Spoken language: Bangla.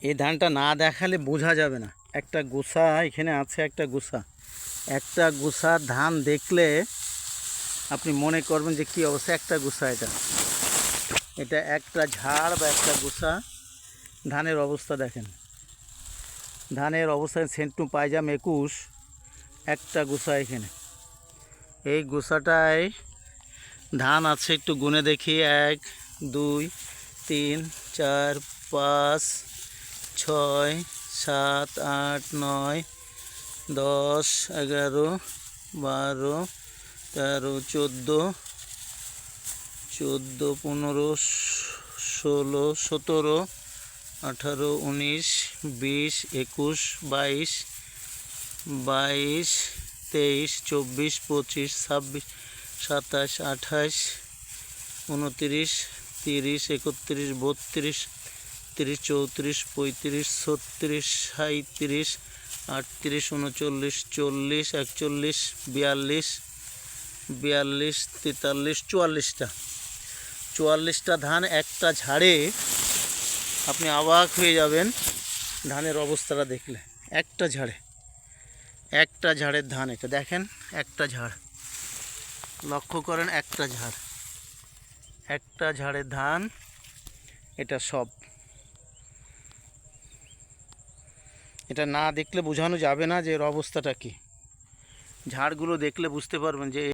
এই ধানটা না দেখালে বোঝা যাবে না। একটা গোছা এখানে আছে, একটা গোছা ধান দেখলে আপনি মনে করবেন যে কী অবস্থা। একটা গোছা, এটা একটা ঝাড় বা একটা গোছা। ধানের অবস্থা দেখেন, ধানের অবস্থা সেন্টু পাইজাম 21, একটা গোছা এখানে। এই গোছাটায় ধান আছে, একটু গুনে দেখি। 1 2 3 4 5 6 7 8 9 10 11 12 13 14 15 16 17 18 19 20 21 22 23 24 25 26 27 28 29 30 31 32 33 34 35 36 37 38 39 40 41 42 43 44 44টা ধান একটা ঝাড়ে। আপনি অবাক হয়ে যাবেন ধানের অবস্থাটা দেখলে। একটা ঝাড়ের ধান, এটা দেখেন, একটা ঝাড়, লক্ষ্য করেন, একটা ঝাড়ের ধান এটা সব। এটা না দেখলে বোঝানো যাবে না যে এর অবস্থাটা কী। ঝাড়গুলো দেখলে বুঝতে পারবেন যে